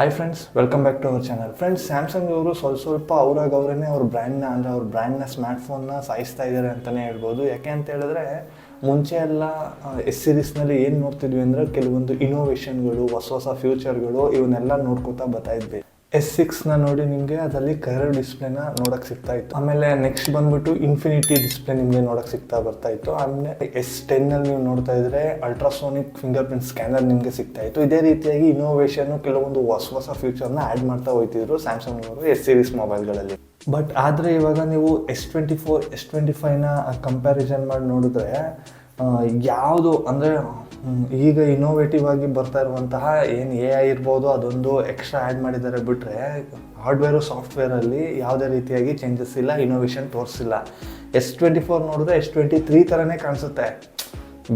Hi friends, welcome back to our channel. Friends, Samsung ಅವರು ಸ್ವಲ್ಪ ಅವರೇ ಅವ್ರ ಬ್ರ್ಯಾಂಡ್ನ ಸ್ಮಾರ್ಟ್ಫೋನ್ನ ಸಾಯಿಸ್ತಾ ಇದ್ದಾರೆ ಅಂತಲೇ ಹೇಳ್ಬೋದು. ಯಾಕೆ ಅಂತ ಹೇಳಿದ್ರೆ ಮುಂಚೆ ಎಲ್ಲ ಎಸ್ ಸೀರೀಸ್ನಲ್ಲಿ ಏನು ನೋಡ್ತಿದ್ವಿ ಅಂದರೆ ಕೆಲವೊಂದು ಇನೋವೇಷನ್ಗಳು, ಹೊಸ ಫ್ಯೂಚರ್ಗಳು ಇವನ್ನೆಲ್ಲ ನೋಡ್ಕೋತಾ ಬರ್ತಾ ಇದ್ವಿ. S6ನ ನೋಡಿ ನಿಮಗೆ ಅದರಲ್ಲಿ ಕಲರ್ ಡಿಸ್ಪ್ಲೇನ ನೋಡೋಕ್ಕೆ ಸಿಗ್ತಾ ಇತ್ತು. ಆಮೇಲೆ ನೆಕ್ಸ್ಟ್ ಬಂದ್ಬಿಟ್ಟು ಇನ್ಫಿನಿಟಿ ಡಿಸ್ಪ್ಲೇ ನಿಮಗೆ ನೋಡೋಕ್ಕೆ ಬರ್ತಾ ಇತ್ತು. ಆಮೇಲೆ S10ನಲ್ಲಿ ನೀವು ನೋಡ್ತಾ ಇದ್ರೆ ಅಲ್ಟ್ರಾಸೋನಿಕ್ ಫಿಂಗರ್ ಪ್ರಿಂಟ್ ಸ್ಕ್ಯಾನರ್ ನಿಮಗೆ ಸಿಗ್ತಾ ಇತ್ತು. ಇದೇ ರೀತಿಯಾಗಿ ಇನೋವೇಷನ್ ಕೆಲವೊಂದು ಹೊಸ ಫ್ಯೂಚರ್ನ ಆ್ಯಡ್ ಮಾಡ್ತಾ ಹೋಗ್ತಿದ್ರು ಸ್ಯಾಮ್ಸಂಗ್ ಅವರು ಎಸ್ ಸೀರೀಸ್ ಮೊಬೈಲ್ಗಳಲ್ಲಿ. ಬಟ್ ಆದರೆ ಇವಾಗ ನೀವು S24, S25ನ ಕಂಪ್ಯಾರಿಸನ್ ಮಾಡಿ ನೋಡಿದ್ರೆ ಯಾವುದು ಅಂದರೆ ಈಗ ಇನೋವೇಟಿವ್ ಆಗಿ ಬರ್ತಾ ಇರುವಂತಹ ಏನು AI ಇರ್ಬೋದು ಅದೊಂದು ಎಕ್ಸ್ಟ್ರಾ ಆ್ಯಡ್ ಮಾಡಿದ್ದಾರೆ ಬಿಟ್ಟರೆ ಹಾರ್ಡ್ವೇರು ಸಾಫ್ಟ್ವೇರಲ್ಲಿ ಯಾವುದೇ ರೀತಿಯಾಗಿ ಚೇಂಜಸ್ ಇಲ್ಲ, ಇನೋವೇಷನ್ ತೋರಿಸಿಲ್ಲ. S24 ನೋಡಿದ್ರೆ S23 ಥರನೇ ಕಾಣಿಸುತ್ತೆ,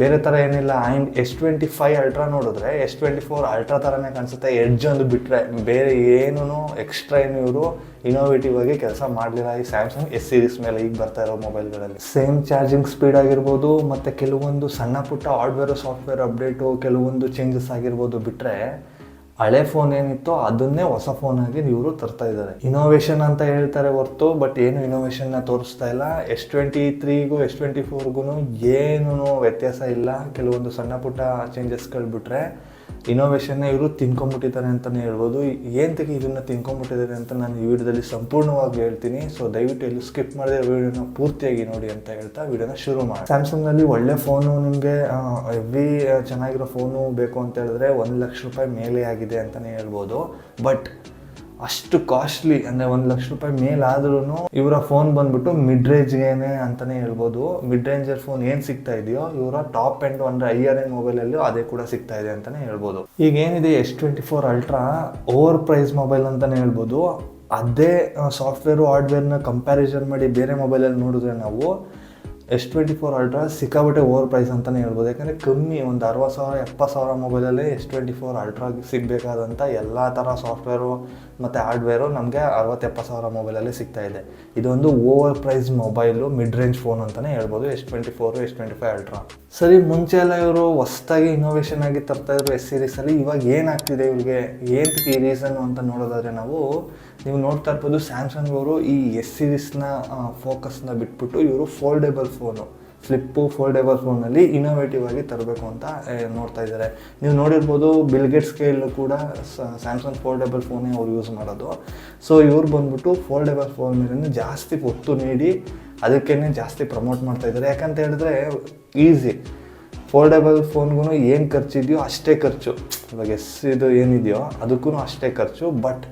ಬೇರೆ ಥರ ಏನಿಲ್ಲ. ಆ್ಯಂಡ್ S25 ಅಲ್ಟ್ರಾ ನೋಡಿದ್ರೆ S24 ಅಲ್ಟ್ರಾ ಥರನೇ ಕಾಣಿಸುತ್ತೆ. ಎಡ್ಜ್ ಒಂದು ಬಿಟ್ಟರೆ ಬೇರೆ ಏನೂ ಎಕ್ಸ್ಟ್ರಾ ಏನು ಇವರು ಇನೋವೇಟಿವ್ ಆಗಿ ಕೆಲಸ ಮಾಡಲಿಲ್ಲ ಈ ಸ್ಯಾಮ್ಸಂಗ್ ಎಸ್ ಸೀರೀಸ್ ಮೇಲೆ ಈಗ ಬರ್ತಾ ಇರೋ ಮೊಬೈಲ್ಗಳಲ್ಲಿ. ಸೇಮ್ ಚಾರ್ಜಿಂಗ್ ಸ್ಪೀಡ್ ಆಗಿರ್ಬೋದು ಮತ್ತು ಕೆಲವೊಂದು ಸಣ್ಣ ಪುಟ್ಟ ಹಾರ್ಡ್ವೇರು ಸಾಫ್ಟ್ವೇರ್ ಅಪ್ಡೇಟು, ಕೆಲವೊಂದು ಚೇಂಜಸ್ ಆಗಿರ್ಬೋದು ಬಿಟ್ಟರೆ ಹಳೆ ಫೋನ್ ಏನಿತ್ತು ಅದನ್ನೇ ಹೊಸ ಫೋನಾಗಿ ಇವರು ತರ್ತಾ ಇದ್ದಾರೆ. ಇನೋವೇಷನ್ ಅಂತ ಹೇಳ್ತಾರೆ ಹೊರತು ಬಟ್ ಏನು ಇನೋವೇಷನ್ನ ತೋರಿಸ್ತಾ ಇಲ್ಲ. S23ಗೂ S24ಗೂ ಏನೂ ವ್ಯತ್ಯಾಸ ಇಲ್ಲ. ಕೆಲವೊಂದು ಸಣ್ಣ ಪುಟ್ಟ ಚೇಂಜಸ್ಗಳು ಬಿಟ್ಟರೆ ಇನೋವೇಷನ್ನ ಇವರು ತಿನ್ಕೊಂಬಿಟ್ಟಿದ್ದಾರೆ ಅಂತಲೇ ಹೇಳ್ಬೋದು. ಏನಕ್ಕೆ ಇದನ್ನು ತಿನ್ಕೊಂಬಿಟ್ಟಿದ್ದಾರೆ ಅಂತ ನಾನು ಈ ವಿಡಿಯೋದಲ್ಲಿ ಸಂಪೂರ್ಣವಾಗಿ ಹೇಳ್ತೀನಿ. ಸೊ ದಯವಿಟ್ಟು ಎಲ್ಲೂ ಸ್ಕಿಪ್ ಮಾಡಿದ್ರೆ ವಿಡಿಯೋನ ಪೂರ್ತಿಯಾಗಿ ನೋಡಿ ಅಂತ ಹೇಳ್ತಾ ವಿಡಿಯೋನ ಶುರು ಮಾಡಿ. ಸ್ಯಾಮ್ಸಂಗ್ನಲ್ಲಿ ಒಳ್ಳೆ ಫೋನು, ನಿಮಗೆ ಹೆವಿ ಚೆನ್ನಾಗಿರೋ ಫೋನು ಬೇಕು ಅಂತ ಹೇಳಿದ್ರೆ ₹1,00,000 ಮೇಲೆ ಆಗಿದೆ ಅಂತಲೇ ಹೇಳ್ಬೋದು. ಬಟ್ ಅಷ್ಟು ಕಾಸ್ಟ್ಲಿ ಅಂದರೆ ₹1,00,000 ಮೇಲಾದ್ರೂ ಇವರ ಫೋನ್ ಬಂದ್ಬಿಟ್ಟು ಮಿಡ್ ರೇಂಜ್ಗೇನೆ ಅಂತಲೇ ಹೇಳ್ಬೋದು. ಮಿಡ್ ರೇಂಜರ್ ಫೋನ್ ಏನು ಸಿಗ್ತಾ ಇದೆಯೋ ಇವರ ಟಾಪ್ ಎಂಡ್ ಅಂದರೆ ಹೈಯರ್ ಎಂಡ್ ಮೊಬೈಲಲ್ಲೂ ಅದೇ ಕೂಡ ಸಿಗ್ತಾ ಇದೆ ಅಂತಲೇ ಹೇಳ್ಬೋದು. ಈಗ ಏನಿದೆ S24 ultra over price mobile ಅಂತಲೇ ಹೇಳ್ಬೋದು. ಅದೇ ಸಾಫ್ಟ್ವೇರು ಹಾರ್ಡ್ವೇರ್ನ ಕಂಪ್ಯಾರಿಸನ್ ಮಾಡಿ ಬೇರೆ ಮೊಬೈಲಲ್ಲಿ ನೋಡಿದ್ರೆ ನಾವು S24 ಅಲ್ಟ್ರಾ ಸಿಕ್ಕಾಬಿಟ್ಟೆ ಓವರ್ ಪ್ರೈಸ್ ಅಂತಲೇ ಹೇಳ್ಬೋದು. ಯಾಕಂದರೆ ಕಮ್ಮಿ ಒಂದು 60,000 70,000 ಮೊಬೈಲಲ್ಲಿ S24 ಅಲ್ಟ್ರಾಗೆ ಸಿಗಬೇಕಾದಂಥ ಎಲ್ಲ ಥರ ಸಾಫ್ಟ್ವೇರು ಮತ್ತು ಹಾರ್ಡ್ವೇರು ನಮಗೆ 60,000-70,000 ಮೊಬೈಲಲ್ಲಿ ಸಿಗ್ತಾ ಇದೆ. ಇದೊಂದು over price mobile, mid range phone ಅಂತಲೇ ಹೇಳ್ಬೋದು S24, S25 ಅಲ್ಟ್ರಾ. ಸರಿ, ಮುಂಚೆ ಎಲ್ಲ ಇವರು ಹೊಸದಾಗಿ ಇನೋವೇಷನ್ ಆಗಿ ತರ್ತಾಯಿದ್ರು ಎಸ್ ಸೀರೀಸಲ್ಲಿ. ಇವಾಗ ಏನಾಗ್ತಿದೆ ಇವ್ರಿಗೆ, ಏನಕ್ಕೆ ಈ ರೀಸನ್ನು ಅಂತ ನೋಡೋದಾದರೆ ನೀವು ನೋಡ್ತಾ ಇರ್ಬೋದು ಸ್ಯಾಮ್ಸಂಗ್ ಅವರು ಈ ಎಸ್ ಸೀರೀಸ್ನ ಫೋಕಸ್ನ ಬಿಟ್ಬಿಟ್ಟು ಇವರು ಫೋಲ್ಡೇಬಲ್ ಫೋನು, ಫೋಲ್ಡೇಬಲ್ ಫೋನಲ್ಲಿ ಇನೋವೇಟಿವ್ ಆಗಿ ತರಬೇಕು ಅಂತ ನೋಡ್ತಾ ಇದ್ದಾರೆ. ನೀವು ನೋಡಿರ್ಬೋದು ಬಿಲ್ ಗೇಟ್ಸ್ ಕೈಯಲ್ಲೂ ಕೂಡ ಸ್ಯಾಮ್ಸಂಗ್ ಫೋಲ್ಡೇಬಲ್ ಫೋನೇ ಅವ್ರು ಯೂಸ್ ಮಾಡೋದು. ಸೊ ಇವ್ರು ಬಂದ್ಬಿಟ್ಟು ಫೋಲ್ಡೇಬಲ್ ಫೋನ್ ಮೇಲೆ ಜಾಸ್ತಿ ಒತ್ತು ನೀಡಿ ಅದಕ್ಕೇ ಜಾಸ್ತಿ ಪ್ರಮೋಟ್ ಮಾಡ್ತಾ ಇದ್ದಾರೆ. ಯಾಕಂತ ಹೇಳಿದ್ರೆ ಈಸಿ, ಫೋಲ್ಡೇಬಲ್ ಫೋನ್ಗೂ ಏನು ಖರ್ಚಿದೆಯೋ ಅಷ್ಟೇ ಖರ್ಚು. ಇವಾಗ ಇದು ಏನಿದೆಯೋ ಅದಕ್ಕೂ ಅಷ್ಟೇ ಖರ್ಚು, ಬಟ್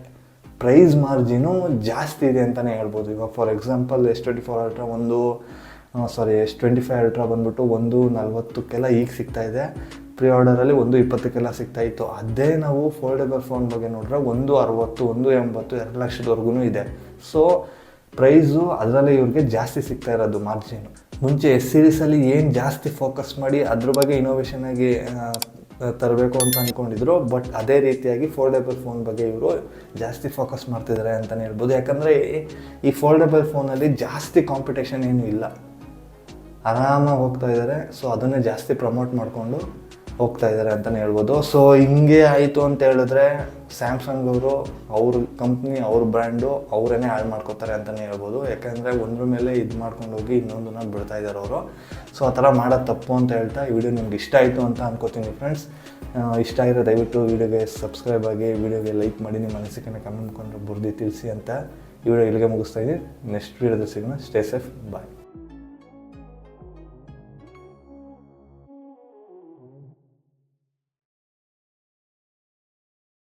ಪ್ರೈಸ್ ಮಾರ್ಜಿನು ಜಾಸ್ತಿ ಇದೆ ಅಂತಲೇ ಹೇಳ್ಬೋದು. ಇವಾಗ for example S24 ultra S25 ultra ಬಂದ್ಬಿಟ್ಟು 140 ಈಗ ಸಿಗ್ತಾ ಇದೆ. ಪ್ರೀ ಆರ್ಡರಲ್ಲಿ 120 ಸಿಗ್ತಾಯಿತ್ತು. ಅದೇ ನಾವು ಫೋಲ್ಡೇಬಲ್ ಫೋನ್ ಬಗ್ಗೆ ನೋಡಿದ್ರೆ 160, 180, 2 ಲಕ್ಷದವರೆಗೂ ಇದೆ. ಸೊ ಪ್ರೈಸು ಅದರಲ್ಲೇ ಇವ್ರಿಗೆ ಜಾಸ್ತಿ ಸಿಗ್ತಾ ಇರೋದು ಮಾರ್ಜಿನು. ಮುಂಚೆ ಎಸ್ ಸೀರೀಸಲ್ಲಿ ಏನು ಜಾಸ್ತಿ ಫೋಕಸ್ ಮಾಡಿ ಅದ್ರ ಬಗ್ಗೆ ಇನೋವೇಷನ್ ಆಗಿ ತರಬೇಕು ಅಂತ ಅಂದ್ಕೊಂಡಿದ್ರು. ಬಟ್ ಅದೇ ರೀತಿಯಾಗಿ ಫೋಲ್ಡೇಬಲ್ ಫೋನ್ ಬಗ್ಗೆ ಇವರು ಜಾಸ್ತಿ ಫೋಕಸ್ ಮಾಡ್ತಿದ್ದಾರೆ ಅಂತಲೇ ಹೇಳ್ಬೋದು. ಯಾಕಂದರೆ ಈ ಫೋಲ್ಡೇಬಲ್ ಫೋನಲ್ಲಿ ಜಾಸ್ತಿ ಕಾಂಪಿಟೇಷನ್ ಏನೂ ಇಲ್ಲ, ಆರಾಮಾಗಿ ಹೋಗ್ತಾ ಇದ್ದಾರೆ. ಸೊ ಅದನ್ನೇ ಜಾಸ್ತಿ ಪ್ರಮೋಟ್ ಮಾಡಿಕೊಂಡು ಹೋಗ್ತಾ ಇದ್ದಾರೆ ಅಂತಲೇ ಹೇಳ್ಬೋದು. ಸೊ ಹಿಂಗೆ ಆಯಿತು ಅಂತ ಹೇಳಿದ್ರೆ ಸ್ಯಾಮ್ಸಂಗ್ ಅವರು ಅವ್ರ ಕಂಪ್ನಿ, ಅವ್ರ ಬ್ರ್ಯಾಂಡು ಅವರೇನೆ ಹಾಳು ಮಾಡ್ಕೋತಾರೆ ಅಂತಲೇ ಹೇಳ್ಬೋದು. ಯಾಕಂದರೆ ಒಂದ್ರ ಮೇಲೆ ಇದು ಮಾಡ್ಕೊಂಡು ಹೋಗಿ ಇನ್ನೊಂದನ್ನ ಬಿಡ್ತಾ ಇದ್ದಾರೆ ಅವರು. ಸೊ ಆ ಥರ ಮಾಡೋದು ತಪ್ಪು ಅಂತ ಹೇಳ್ತಾ ಈ ವಿಡಿಯೋ ನಿಮ್ಗೆ ಇಷ್ಟ ಆಯಿತು ಅಂತ ಅನ್ಕೋತೀನಿ ಫ್ರೆಂಡ್ಸ್. ಇಷ್ಟ ಆಗಿರೋ ದಯವಿಟ್ಟು ವಿಡಿಯೋಗೆ ಸಬ್ಸ್ಕ್ರೈಬ್ ಆಗಿ, ವಿಡಿಯೋಗೆ ಲೈಕ್ ಮಾಡಿ, ನಿಮ್ಮ ಅನಿಸಿಕೆನ ಕಮೆಂಟ್ ಕೊಂಡು ಬರೆದು ತಿಳಿಸಿ ಅಂತ ಈ ವಿಡಿಯೋ ಇಲ್ಲಿಗೆ ಮುಗಿಸ್ತಾ ಇದ್ದೀನಿ. ನೆಕ್ಸ್ಟ್ ವಿಡಿಯೋದಲ್ಲಿ ಸಿಗೋಣ. ಸ್ಟೇ ಸೇಫ್, ಬಾಯ್.